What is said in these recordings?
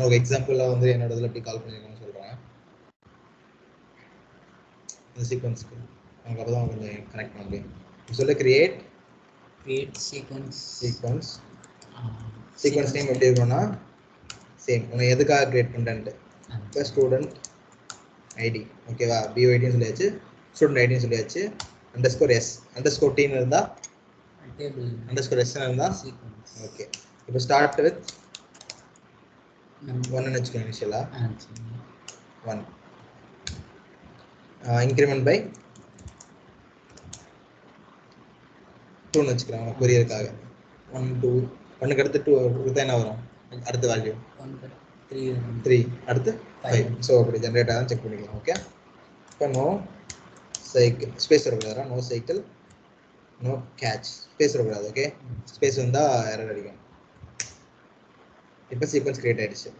Okay எக்ஸாம்பிளா வந்து என்னோட இதில் எப்படி கால் பண்ணிருக்கேன்னு சொல்கிறேன். இந்த சீக்வன்ஸ்க்கு நமக்கு அப்போ தான் கொஞ்சம் கனெக்ட் பண்ண முடியும். சொல்ல கிரியேட் சீக்வன்ஸ் நேம் எப்படி இருக்கணும்னா சேம் உனக்கு எதுக்காக கிரியேட் பண்ணுறேன்ட்டு. இப்போ ஸ்டூடெண்ட் ஐடி ஓகேவா, பிஓஐடின்னு சொல்லியாச்சு, ஸ்டூடெண்ட் ஐடின்னு சொல்லியாச்சு, _s _t இருந்தால் _s இருந்தால் ஓகே. இப்போ ஸ்டார்ட் வித் 1 வச்சுக்கோங்க இனிஷியலாக 1, இன்க்ரிமெண்ட் பை 2 வச்சுக்கிறேன் உனக்கு புரியறதுக்காக. 1 2 1க்கு அடுத்து 2 கொடுத்தா என்ன வரும் அடுத்த வேல்யூ 3 அடுத்து 5. ஸோ அப்படி ஜென்ரேட் ஆகும் செக் பண்ணிக்கலாம். ஓகே இப்போ நோ சைக்கிள் ஸ்பேஸ் வரக்கூடாது, no cycle no catch space வரக்கூடாது. ஓகே ஸ்பேஸ் வந்தால் எரர் அடிக்கும். இப்போ சீக்வன்ஸ் கிரியேட் ஆகிடுச்சு.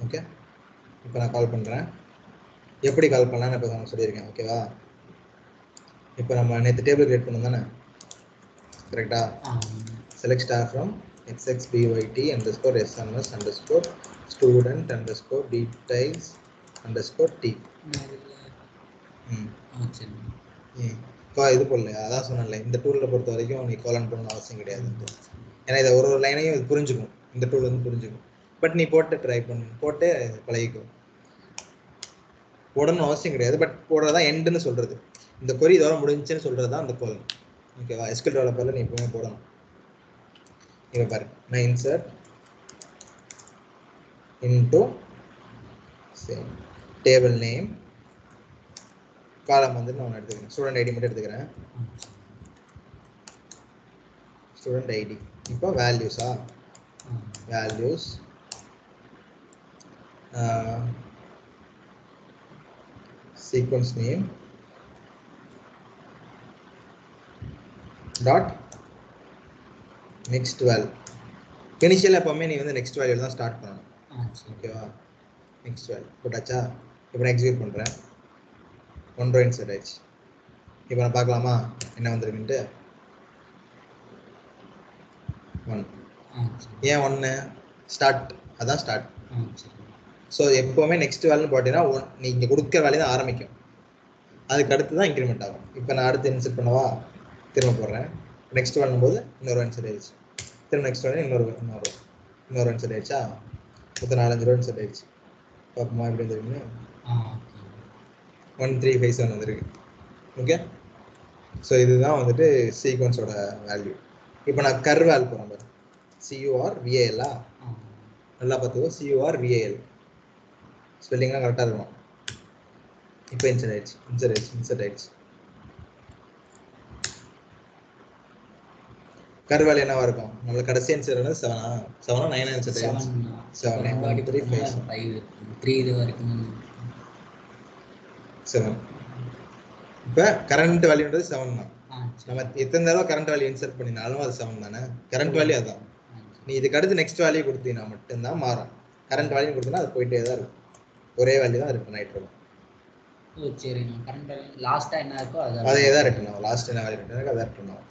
ஓகே இப்போ நான் கால் பண்ணுறேன். எப்படி கால் பண்ணலான்னு இப்போ நான் சொல்லியிருக்கேன். ஓகேவா இப்போ நம்ம நேற்று டேபிள் கிரியேட் பண்ணோம் தானே கரெக்டா. Select star from xxbyt _sms _student _details _t. இப்போ இது போடல, அதான் சொன்னேன்ல இந்த டூலில் பொறுத்த வரைக்கும் நீ கோலன் பண்ணணும் அவசியம் கிடையாது. ஏன்னா இதை ஒரு லைனையும் இது புரிஞ்சுக்கும், இந்த டூல் வந்து புரிஞ்சுக்கும். பட் நீ போட்டு ட்ரை பண்ணு, போட்டு பழகிக்கும். போடணும் அவசியம் கிடையாது, பட் போடுறதான் எண்டுன்னு சொல்றது. இந்த கொரி இதோட முடிஞ்சுன்னு சொல்றது தான் அந்த கோலன். ஓகேவா எஸ்கியூஎல் டெவலப்பரில் நீ எப்பவுமே போடணும். இப்போ பாரு நான் இன்சர்ட் இன்டு டேபிள் நேம் காலம் வந்து நான் எடுத்துக்கிறேன், ஸ்டூடெண்ட் ஐடி மட்டும் எடுத்துக்கிறேன். ஸ்டூடெண்ட் ஐடி இப்போ வேல்யூஸா values sequence name dot next value. Initial எப்பவுமே நீ வந்து நெக்ஸ்ட் வேல்யூ தான் ஸ்டார்ட் பண்ணணும். ஓகேவா நெக்ஸ்ட் வேல்யூ போட்டாச்சா. இப்போ நான் எக்ஸிக்யூட் பண்ணுறேன். 1 ரோ இன்சர்ட் ஆயிடுச்சு. இப்போ நான் பார்க்கலாமா என்ன வந்திருக்குன்ட்டு. 1 ஏன் 1 ஸ்டார்ட், அதான் ஸ்டார்ட். ஸோ எப்போவுமே நெக்ஸ்ட் வேல்யூன்னு போட்டீங்கன்னா நீ இங்கே கொடுக்குற வேலையை தான் ஆரம்பிக்கும், அதுக்கு அடுத்து தான் இன்க்ரிமெண்ட் ஆகும். இப்போ நான் அடுத்து இன்சர்ட் பண்ணவா, திரும்ப போடுறேன். நெக்ஸ்ட் வரும்போது இன்னொரு இன்சர்ட் ஆயிடுச்சு, திரும்ப நெக்ஸ்ட் வந்து இன்னொரு இன்சர்ட் ஆயிடுச்சா. மொத்தம் 4-5 ரோ இன்சர்ட் ஆயிடுச்சு. பார்ப்போமா எப்படி வந்துருக்குன்னு. 1357 வந்துருக்கு. ஓகே ஸோ இதுதான் வந்துட்டு சீக்வன்ஸோட வேல்யூ. இப்போ நான் கர்வால் போகிறேன் பாரு, CURVAL நல்லா பார்த்துக்கோ, CURVAL ஸ்பெல்லிங்லாம் கரெக்டாக இருக்கும். இப்போ இன்சர்ட் ஆயிடுச்சு. கர்வால் என்னவா இருக்கும் நம்மளுக்கு கடைசி ஆன்சர் வந்து 7 9 ஆன்சர் 7 இப்போ கரண்ட் வேல்யூன்றது 7 தான். நம்ம எத்தனை தடவை கரண்ட் வேல்யூ இன்சர்ட் பண்ணினாலும் அது 7 தானே. கரண்ட் வேல்யூ அதான். நீ இதுக்கு அடுத்து நெக்ஸ்ட் வேல்யூ கொடுத்தீங்கன்னா மட்டும்தான் மாறும். கரண்ட் வேல்யூ கொடுத்தீங்கன்னா அது போயிட்டே தான் இருக்கும், ஒரே வேல்யூ தான் ரிட்டர்ன் ஆகிட்டு இருக்கும். சரி கரண்ட் வேல்யூ லாஸ்ட்டாக என்ன இருக்கோ அதே தான் ரிட்டர்ன் ஆகும். லாஸ்ட் என்ன வேல்யூ ரிட்டர்ன் ஆகும் அதை ரிட்டர்ன் ஆகும்.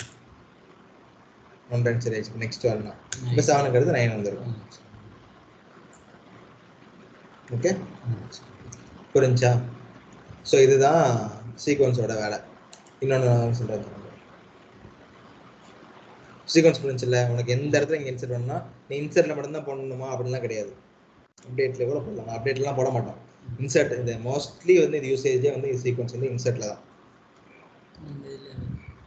1 ரன் சரி ஆயிடுச்சு. நெக்ஸ்ட் வேல்யூனா இப்போ 7க்கு அடுத்து 9 வந்துடும். ஓகே புரிஞ்சா. ஸோ இதுதான் சீக்வன்ஸோட வேலை. இன்னொன்று சொல்கிறது, சீக்வன்ஸ் புரிஞ்சில்ல உனக்கு. எந்த இடத்துல இங்கே இன்சர்ட் பண்ணணும்னா நீ இன்சர்ட்டில் மட்டும்தான் போடணுமா அப்படின்லாம் கிடையாது. அப்டேட்டில் கூட போடலாம். அப்டேட்லாம் போட மாட்டோம். இன்சர்ட் இந்த மோஸ்ட்லி வந்து இது யூசேஜே வந்து சீக்வன்ஸ் வந்து இன்சர்ட்டில் தான்.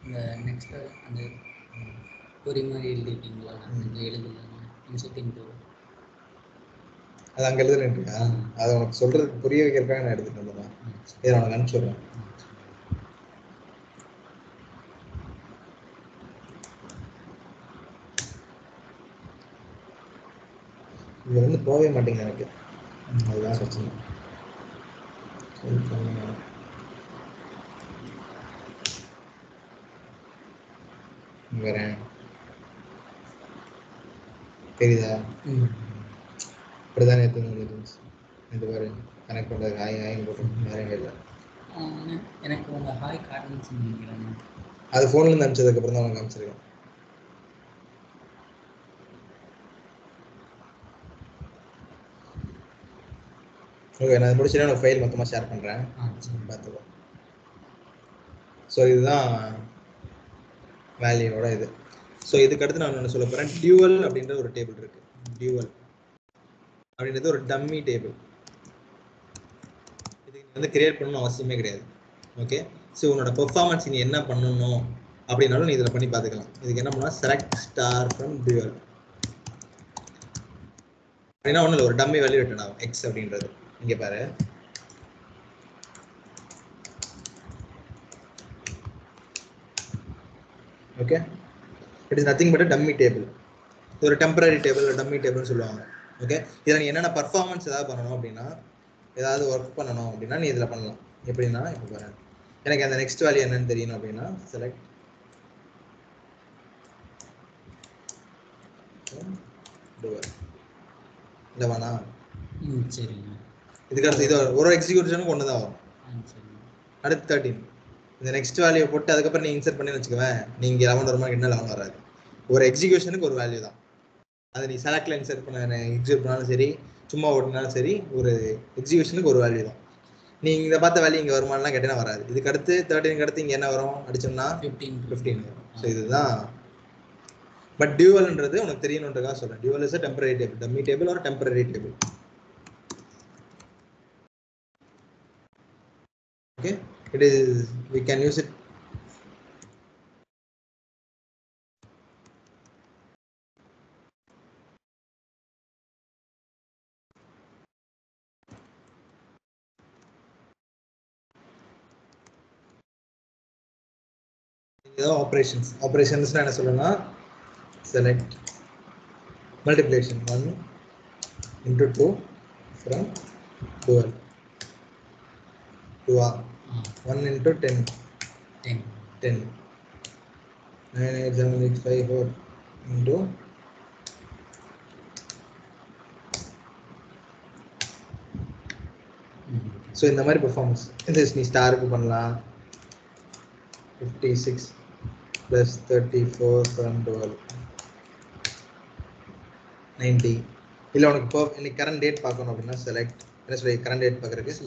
இந்த நெக்ஸ்ட் அந்த ஒரு மாதிரி எழுதிட்டீங்களா, அந்த எழுதுல இன்சர்ட் இன்டு அது அங்கே எழுதுன்னு இருக்கா. அதை உனக்கு சொல்கிறதுக்கு புரிய வைக்கிறதுக்காக நான் எடுத்துகிட்டு வந்தேன். இதை உனக்கு அனுப்பிச்சுடுறேன். இது வந்து போகவே மாட்டேங்குது எனக்கு, அதுதான் பிரச்சனை. வரேன் தெரியுதா. இப்படிதான் நேற்று இது பாரு கனெக்ட் பண்ணுறது ஹாய் போட்டு வேற எங்கே இல்லை. எனக்கு உங்கள் ஹாய் கார்டுன்னு சொன்னீங்க, அது ஃபோன்லேருந்து அனுப்பிச்சதுக்கப்புறம் தான் உனக்கு அனுப்பிச்சிருக்கேன். ஓகே, நான் முடிச்சுட்டு எனக்கு ஃபைல் மொத்தமாக ஷேர் பண்ணுறேன், சரி. பார்த்துக்கோ. ஸோ இதுதான் வேல்யூவோட இது. ஸோ இதுக்கு அடுத்து நான் ஒன்று சொல்ல போகிறேன். டியூவல் அப்படின்ற ஒரு டேபிள் இருக்கு. டியூவல் அப்படின்றது ஒரு டம்மி டேபிள். இதுக்கு நீ வந்து கிரியேட் பண்ணணும் அவசியமே கிடையாது. ஓகே, ஸோ உன்னோட பெர்ஃபார்மன்ஸ் நீ என்ன பண்ணணும் அப்படின்னாலும் நீ இதில் பண்ணி பார்த்துக்கலாம். இதுக்கு என்ன பண்ணால் செலக்ட் ஸ்டார் ஃப்ரம் டியூவல் அப்படின்னா ஒன்றும் இல்லை, ஒரு டம்மி வேல்யூ ரிட்டர்ன் ஆகும் எக்ஸ் அப்படின்றது. இங்கே பாரு, okay, it is nothing but a dummy table. இது ஒரு டெம்பரரி டேபிள், டம்மி டேபிள்னு சொல்லுவாங்க. ஓகே, இதில் நீ என்னென்ன பர்ஃபார்மன்ஸ் ஏதாவது பண்ணணும் அப்படின்னா, ஏதாவது ஒர்க் பண்ணணும் அப்படின்னா நீ இதில் பண்ணலாம். எப்படின்னா இப்போ பாரு, எனக்கு அந்த நெக்ஸ்ட் வேல்யூ என்னன்னு தெரியணும் அப்படின்னா செலக்ட் இல்லை வேணா. சரிங்க. இதுக்கு அடுத்து இது ஒரு எக்ஸிக்யூஷனுக்கு ஒன்று தான் வரும். அடுத்து 13 இந்த நெக்ஸ்ட் வேல்யூ போட்டு அதுக்கப்புறம் நீ இன்சர்ட் பண்ணி வச்சுக்குவேன். நீங்க 11 வருமா என்ன 11 வராது. ஒரு எக்ஸிக்யூஷனுக்கு ஒரு வேல்யூ தான். அதை நீ செலக்ட்ல இன்சர்ட் பண்ண எக்ஸிக்யூட் பண்ணாலும் சரி, சும்மா ஓட்டினாலும் சரி, ஒரு எக்ஸிக்யூஷனுக்கு ஒரு வேல்யூ தான். நீ இதை பார்த்த வேல்யூ இங்கே வருமானலாம் கேட்டீங்கன்னா வராது. இதுக்கு அடுத்து 13 அடுத்து இங்கே என்ன வரும் அடிச்சோம்னா 15 வரும். ஸோ இதுதான். பட் டியூவல்ன்றது உனக்கு தெரியணுன்றதுக்காக சொல்றேன். Dual is a temporary table, dummy table or temporary table. Okay, it is, we can use it. Operations என்ன சொல்லணும்னா select multiplication 1 into 2 from 12 2 1 into 10 9 8 7 8 5 4 into so இந்த மாதிரி பெர்ஃபார்மன்ஸ் இந்த நீ ஸ்டாருக்கு பண்ணலாம். 56 plus 34 from 12 90. இல்லை உனக்கு இப்போ இன்னைக்கு கரண்ட் டேட் பார்க்கணும் அப்படின்னா செலக்ட் என்ன சொல்லி கரண்ட் டேட் பார்க்குறதுக்கு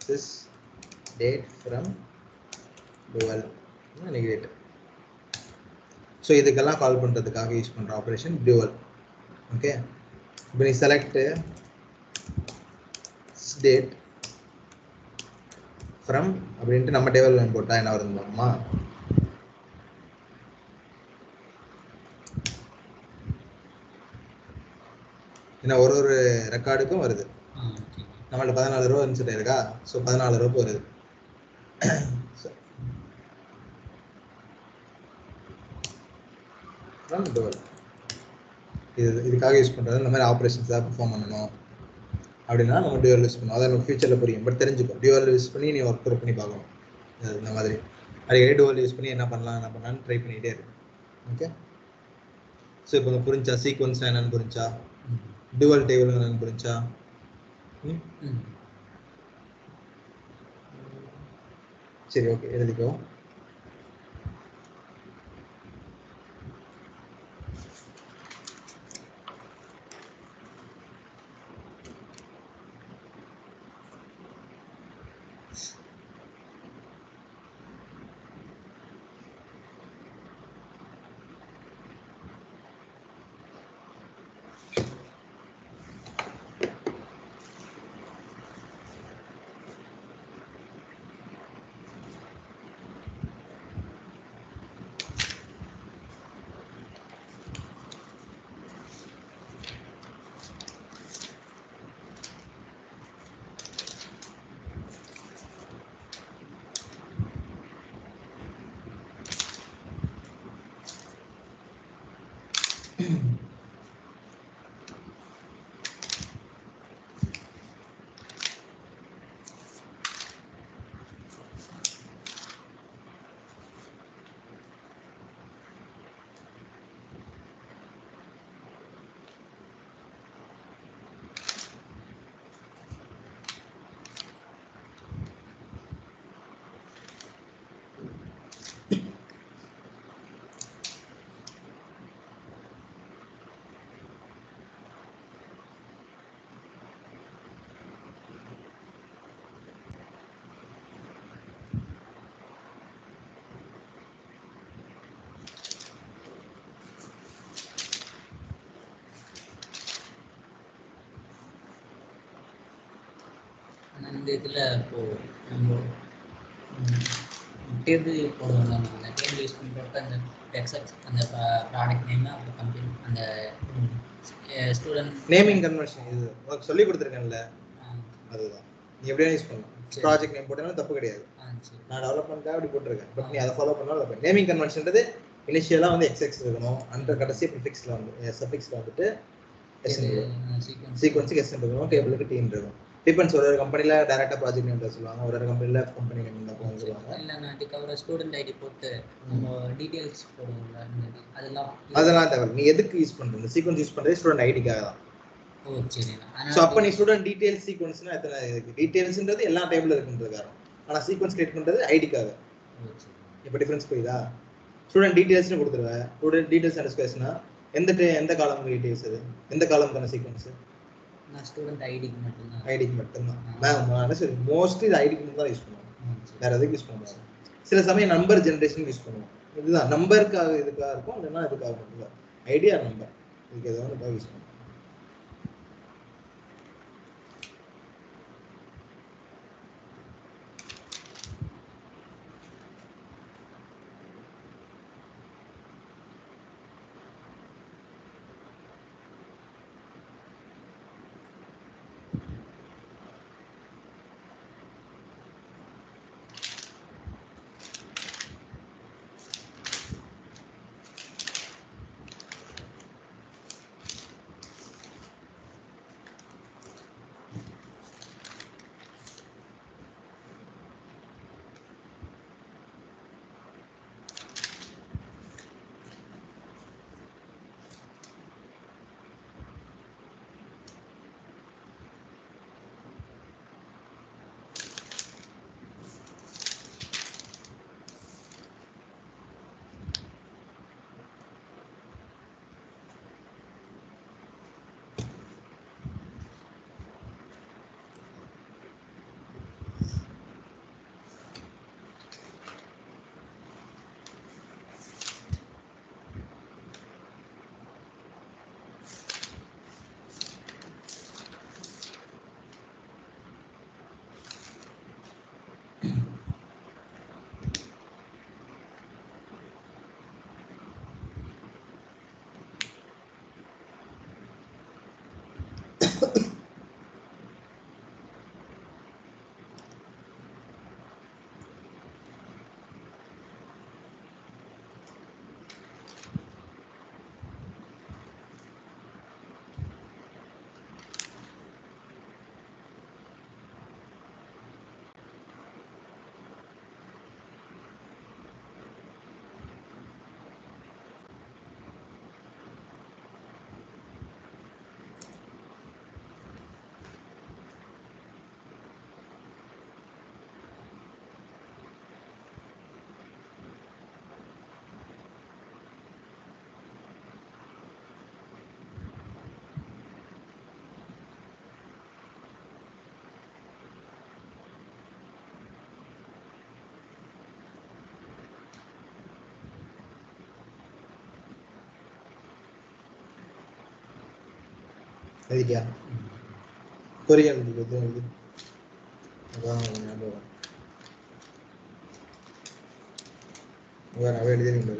sys date from 12 இன்னைக்கு டேட். ஸோ இதுக்கெல்லாம் கால் பண்ணுறதுக்காக யூஸ் பண்ணுற ஆப்ரேஷன் டியூவல். ஓகே, இப்போ நீ செலக்ட் டேட் ஃப்ரம் அப்படின்ட்டு நம்ம டேபிள் போட்டால் என்ன வருதுமா, ஏன்னா ஒரு ஒரு ரெக்கார்டுக்கும் வருது. நம்மள்ட்ட 14 ரூபா இன்செர்ட் இருக்கா, ஸோ 14 ரூபா வருது. இதுக்காக யூஸ் பண்ணுறது. இந்த மாதிரி ஆப்ரேஷன்ஸ் ஏதாவது பெர்ஃபார்ம் பண்ணணும் அப்படின்னா நம்ம டியூவல் யூஸ் பண்ணணும். அதை நம்ம ஃபியூச்சரில் புரியும். பட் தெரிஞ்சுக்கோ, டியூவல் யூஸ் பண்ணி நீ ஒர்க் அவுட் பண்ணி பார்க்கணும். இந்த மாதிரி அடிக்கடி டியூவல் யூஸ் பண்ணி என்ன பண்ணலாம்னு ட்ரை பண்ணிகிட்டே இருக்கு. ஓகே, ஸோ இப்போ புரிஞ்சா சீக்வன்ஸ் என்னன்னு புரிஞ்சா, டியூவல் டேபிள் என்னன்னு புரிஞ்சா. சரி, ஓகே, எழுதிக்கோ. அந்த இதில் இப்போது நம்ம டேபிள் போடுவோம்ல, அந்த டேபிள் யூஸ் பண்ணுறப்ப அந்த எக்ஸப்ட் அந்த ப்ராடக்ட் நேம் அப்புறம் கம்பெனி அந்த ஸ்டூடெண்ட் நேமிங் கன்வர்ஷன் இது உனக்கு சொல்லி கொடுத்துருக்கேன்ல, அதுதான் நீ எப்படியா யூஸ் பண்ணலாம். ப்ராஜெக்ட் நேம் போட்டாலும் தப்பு கிடையாது. நான் டெவலப்மெண்ட்டாக அப்படி போட்டிருக்கேன், பட் நீ அதை ஃபாலோ பண்ணாலும் நேமிங் கன்வர்ஷன்றது இனிஷியலாக வந்து எக்ஸ்எக்ஸ் இருக்கணும், அந்த கடைசி ப்ரிஃபிக்ஸில் வந்து சஃபிக்ஸில் வந்துட்டு சீக்வன்ஸுக்கு எஸ் இருக்கணும், டேபிளுக்கு டீம் இருக்கும். டிபெண்ட்ஸ், ஒரு கம்பெனியில் டேரெக்டாக ப்ராஜெக்ட் நேம் தான் சொல்லுவாங்க, ஒரு கம்பெனியில் கம்பெனி நேம் தான் சொல்லுவாங்க. இல்லை நான் அதுக்கப்புறம் ஸ்டூடெண்ட் ஐடி போட்டு நம்ம டீட்டெயில்ஸ் போடுவோம்ல, அதெல்லாம் தேவை. நீ எதுக்கு யூஸ் பண்ணுறது? சீக்வன்ஸ் யூஸ் பண்ணுறது ஸ்டூடெண்ட் ஐடிக்காக தான். ஓ சரி. ஸோ அப்போ நீ ஸ்டூடெண்ட் டீட்டெயில்ஸ் சீக்வன்ஸ்னா எத்தனை இருக்குது? டீட்டெயில்ஸ்ன்றது எல்லா டேபிள் இருக்குன்றது காரணம், ஆனால் சீக்வன்ஸ் கிரியேட் பண்ணுறது ஐடிக்காக. இப்போ டிஃபரன்ஸ் புரியுதா? ஸ்டூடெண்ட் டீட்டெயில்ஸ்னு கொடுத்துருவேன். ஸ்டூடெண்ட் டீட்டெயில்ஸ் அண்ட் ஸ்பேஸ்னா எந்த காலம் டீட்டெயில்ஸ், அது எந்த காலம்க்கான சீக்வன்ஸ்? நான் ஸ்டூடெண்ட் ஐடிக்கு மட்டும்தான். ஐடிக்கு மட்டும்தான். நான் சரி மோஸ்ட்லி இது ஐடிக்கு மட்டும் தான் யூஸ் பண்ணுவோம், வேற எதுக்கு யூஸ் பண்ணுவோம்? சில சமயம் நம்பர் ஜென்ரேஷன் யூஸ் பண்ணுவோம். இதுதான் நம்பருக்காக இதுக்காக இருக்கும், இல்லைன்னா இதுக்காக மட்டும் ஐடியா நம்பர் இதுக்கு எதாவது ஒன்று யூஸ் பண்ணுவோம். எழுதிட்டியா? கொரியன் எழுதி அதான் ஞாபகம். அவ எழுதிருங்க.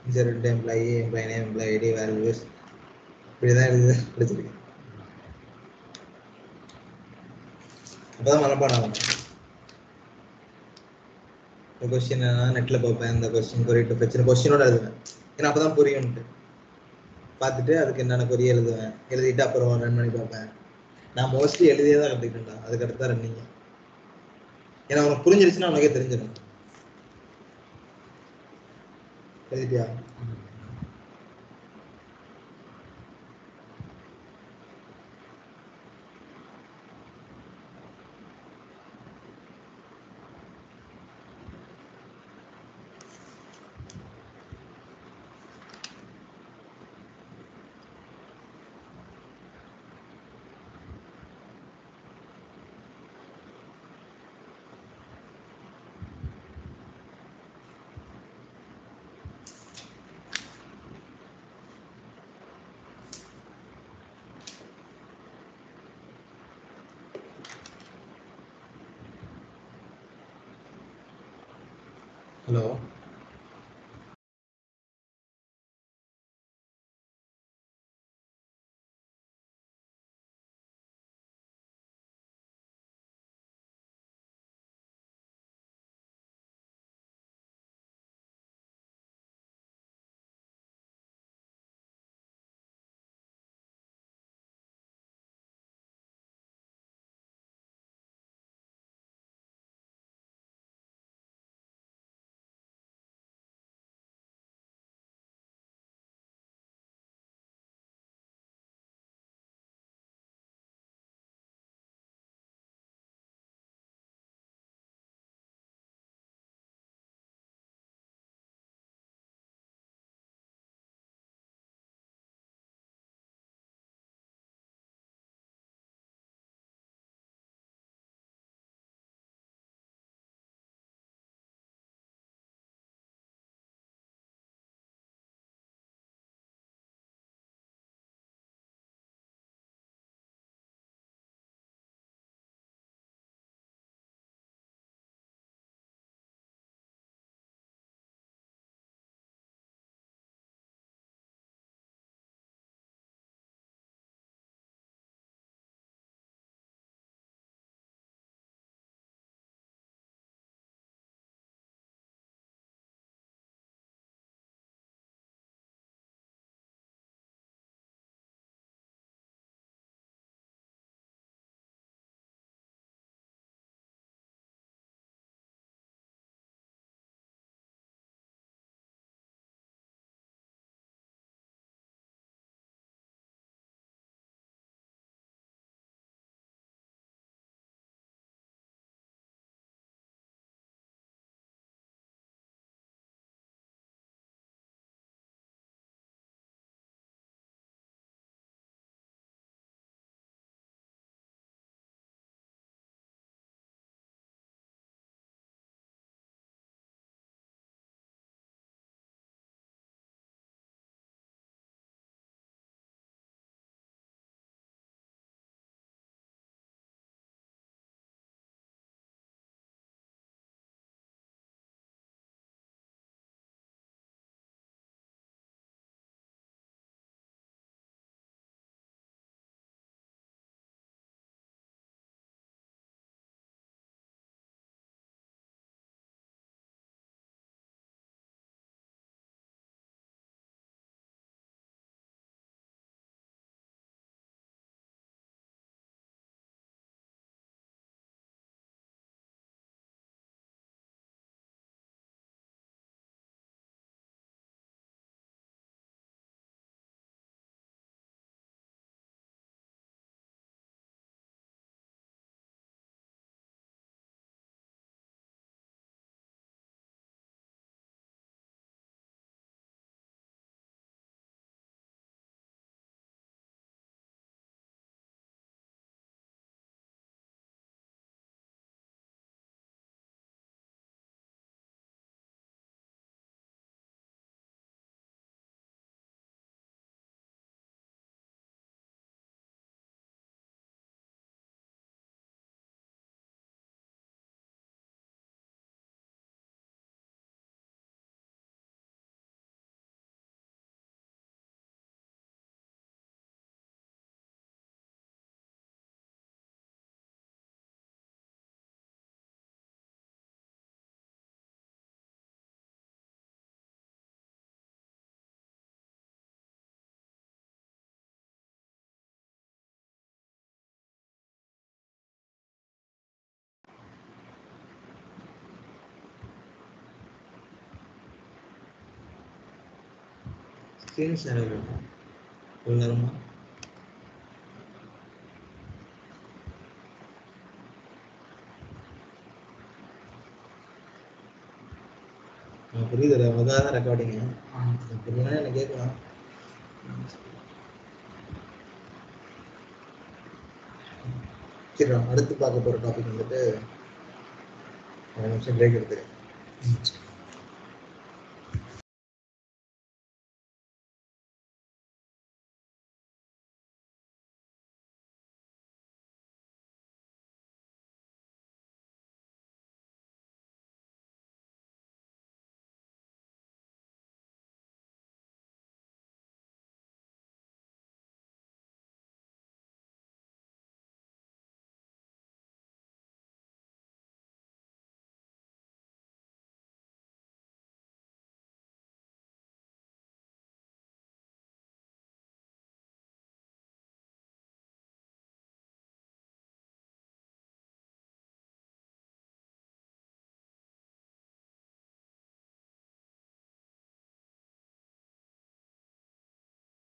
இந்த ரெண்டு employee name, employee ID, values இப்படிதான் எழுதி படிச்சிருக்கேன். அப்பதான் மனப்பாடம் ஆகும். இந்த கொஸ்டின் நெட்ல பார்ப்பேன், இந்த கொஸ்டின் கொரிட்டு பிரச்சனை கொஸ்டினோட எழுதுவேன், ஏன்னா அப்பதான் புரியும்ட்டு பார்த்துட்டு அதுக்கு என்னென்ன கொரிய எழுதுவேன். எழுதிட்டு அப்புறம் ரன் பண்ணி பார்ப்பேன். நான் மோஸ்ட்லி எழுதியே தான் கற்றுக்கிட்டேன்டா, அதுக்கு அடுத்து தான் ரன்னிங்க. ஏன்னா உனக்கு புரிஞ்சிருச்சுன்னா உனக்கே தெரிஞ்சிடும். எழுதிட்டியா? ஹலோ ஸ்க்ரீன் ஷேர் ஆகும் ஒரு நேரமா புரியுது முதல்ல ரெக்கார்டிங் புரியலன்னா என்ன கேட்கலாம். சரி அடுத்து பார்க்க போகிற டாபிக் வந்துட்டு ஒரு நிமிஷம் பிரேக் எடுத்துக்கிறேன்.